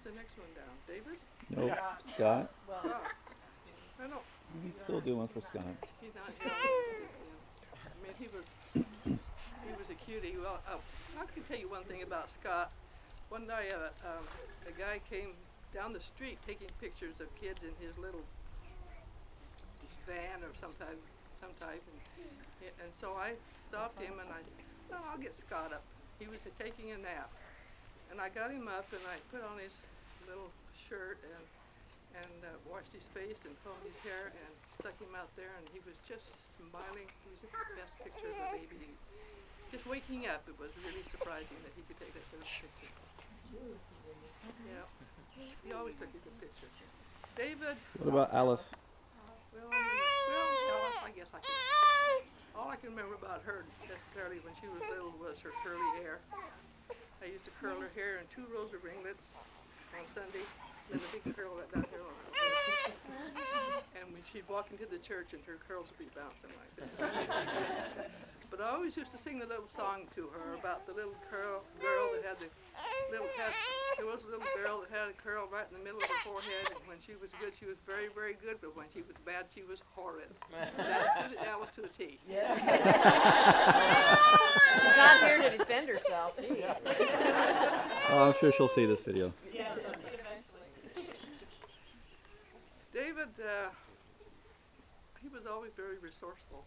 the next one down? David? Nope. Scott? Well, I don't. He's still doing one for Scott. He's not here. I mean, he was a cutie. Well, I can tell you one thing about Scott. One day, a guy came down the street taking pictures of kids in his little van or some type, and so I stopped him and I said, "No, I'll get Scott up." He was taking a nap, and I got him up and I put on his little shirt and washed his face and combed his hair and stuck him out there, and he was just smiling. He was just the best picture of a baby. Just waking up, it was really surprising that he could take that sort of picture. Yeah, he always took a good picture. David. What about Alice? Well, Alice, I guess all I can remember about her necessarily when she was little was her curly hair. I used to curl her hair in 2 rows of ringlets on Sunday, then a big curl right down here on her head. And when she'd walk into the church and her curls would be bouncing like that. But I always used to sing the little song to her about the little girl that had the little head. There was a little girl that had a curl right in the middle of her forehead, and when she was good, she was very, very good, but when she was bad, she was horrid. That suited Alice to a T. Yeah. She's not here to defend herself. Oh, I'm sure she'll see this video. Yes. David, he was always very resourceful.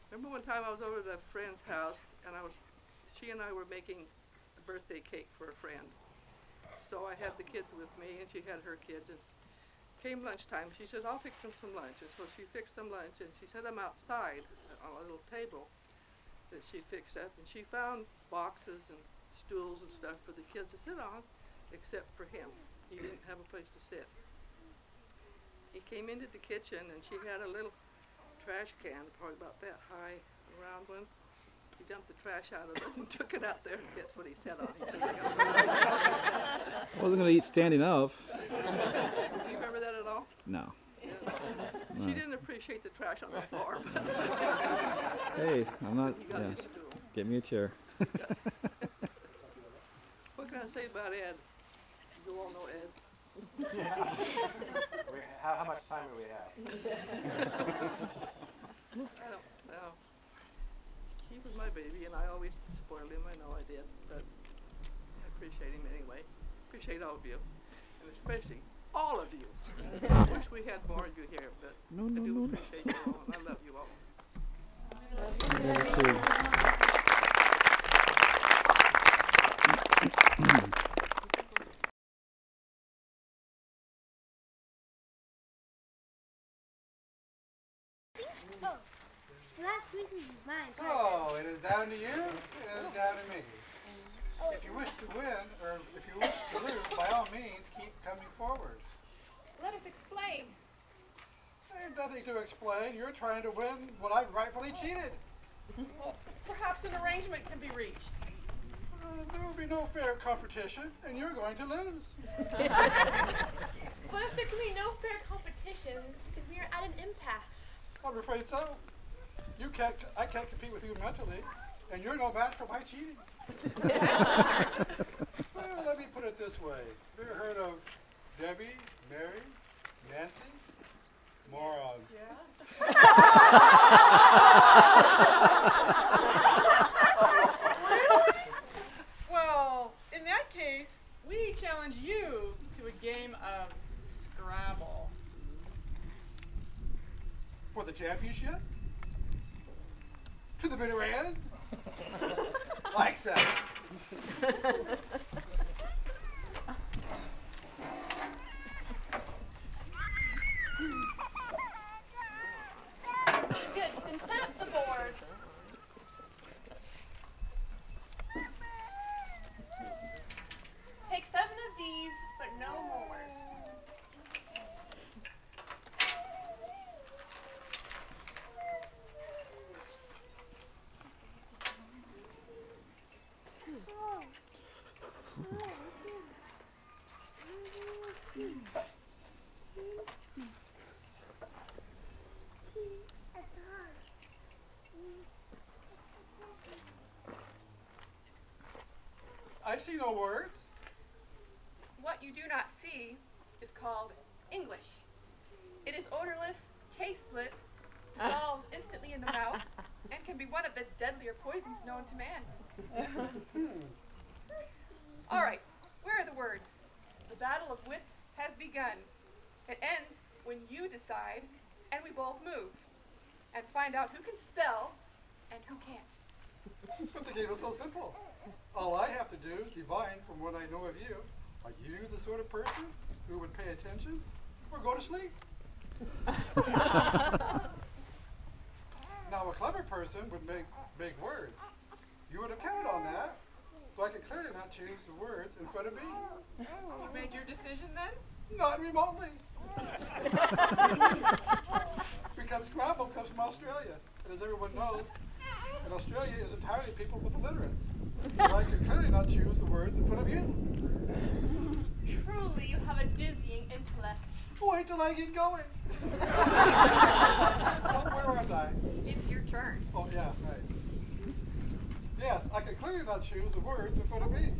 Remember one time I was over at a friend's house, and she and I were making a birthday cake for a friend. So I had the kids with me, and she had her kids, and came lunchtime. She said, "I'll fix them some lunch." And so she fixed them lunch, and she set them outside on a little table that she fixed up, and she found boxes and stools and stuff for the kids to sit on, except for him. He didn't have a place to sit. He came into the kitchen, and she had a little trash can, probably about that high, a round one. He dumped the trash out of it and took it out there, and guess what he sat on? He took it out. I wasn't going to eat standing up. Do you remember that at all? No. Yeah. She didn't appreciate the trash on the floor. But Hey, I'm not. he got Yeah. his stool. Get me a chair. What can I say about Ed? You all know Ed. How much time do we have? I don't know. He was my baby, and I always spoiled him. I know I did, but I appreciate him anyway. Appreciate all of you, and especially all of you. I wish we had more of you here, but I do appreciate you all, and I love you all. Last week's is mine. Oh, it is down to you, it is down to me. If you wish to win, or if you wish to lose, by all means, keep coming forward. Let us explain. There's nothing to explain. You're trying to win what I've rightfully cheated. Well, perhaps an arrangement can be reached. There will be no fair competition, and you're going to lose. But if there can be no fair competition, because we are at an impasse. I'm afraid so. I can't compete with you mentally, and you're no match for my cheating. Well, let me put it this way. Have you ever heard of Debbie, Mary, Nancy? Morons. Well, in that case, we challenge you to a game of Scrabble. For the championship? To the bitter end? Like so. Good, then set up the board. Take 7 of these, but no more. I see no words. What what you do not see is called English. It is odorless, tasteless, dissolves instantly in the mouth, and can be one of the deadlier poisons known to man. All right, where are the words? The battle of wits has begun. It ends when you decide, and we both move, and find out who can spell and who can't. But the game is so simple. All I have to do is divine from what I know of you. Are you the sort of person who would pay attention or go to sleep? Now, a clever person would make big words. You would have counted on that, so I could clearly not choose the words in front of me. You made your decision then? Not remotely. Because Scrabble comes from Australia, and as everyone knows, and Australia is entirely people with illiterates. So I could clearly not choose the words in front of you. Truly, you have a dizzying intellect. Wait till I get going. Oh, where was I? It's your turn. Oh, yes, right. Yes, I could clearly not choose the words in front of me.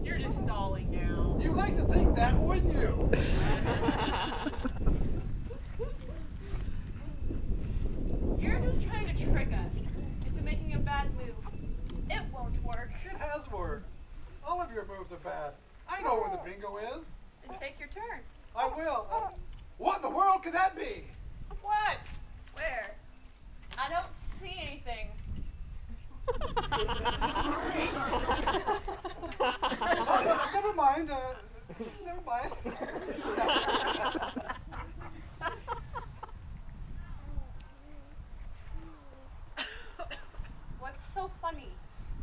You're just stalling now. You like to think that, wouldn't you? You're just trying to trick us into making a bad move. It won't work. It has worked. All of your moves are bad. I know where the bingo is. Then take your turn. I will. What in the world could that be? What? Where? I don't see anything. Oh, never mind. Never mind. What's so funny?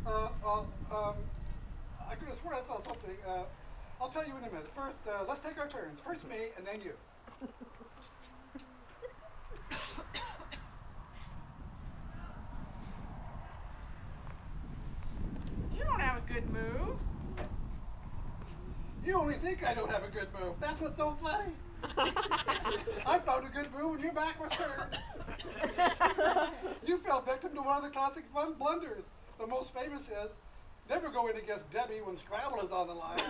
I could have sworn I saw something. I'll tell you in a minute. First, let's take our turns. First me, and then you. You don't have a good move. You only think I don't have a good move. That's what's so funny. I found a good move when your back was turned. You fell victim to one of the classic fun blunders. The most famous is, never go in against Debbie when Scrabble is on the line.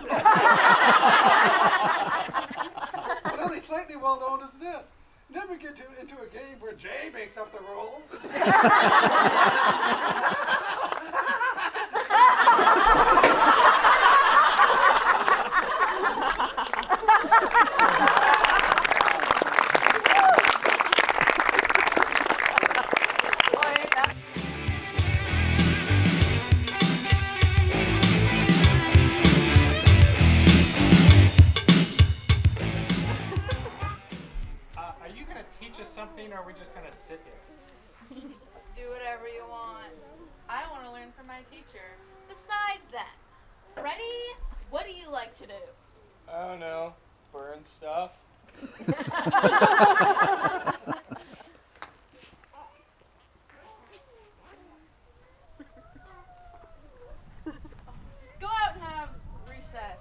But only slightly well known is this. Never get into a game where Jay makes up the rules. Or are we just going to sit here? Do whatever you want. I want to learn from my teacher. Besides that, Freddie, what do you like to do? I don't know. Burn stuff. Just go out and have recess.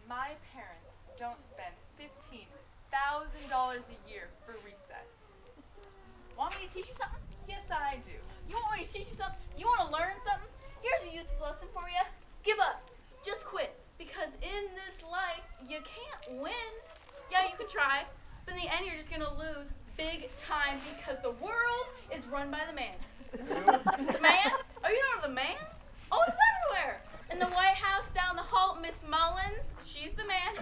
My parents don't spend $15,000 a year for recess. Want me to teach you something? Yes, I do. You want me to teach you something? You want to learn something? Here's a useful lesson for you. Give up. Just quit. Because in this life, you can't win. Yeah, you could try, but in the end, you're just going to lose big time because the world is run by the man. The man? Oh, you know the man? Oh, he's everywhere. In the White House, down the hall, Miss Mullins, she's the man.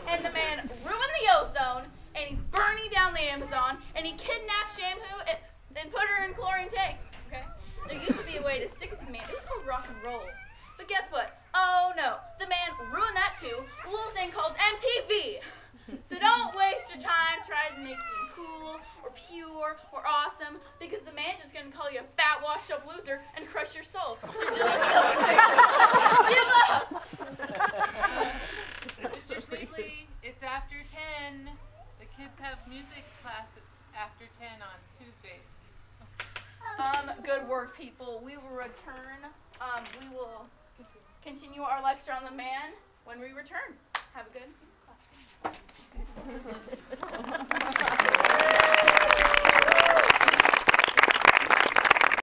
And the man ruined the ozone, and he's burning down the Amazon, and he kidnapped Shampoo and put her in chlorine tank. Okay? There used to be a way to stick it to the man. It was called rock and roll. But guess what? Oh no, the man ruined that too. A little thing called MTV. So don't waste your time trying to make it cool or pure or awesome, because the man's just gonna call you a fat, washed-up loser and crush your soul. So do something. Give up. Mr. Sweetley, it's after 10. The kids have music class after 10 on Tuesdays. Good work, people. We will return. We will continue our lecture on the man when we return. Have a good class.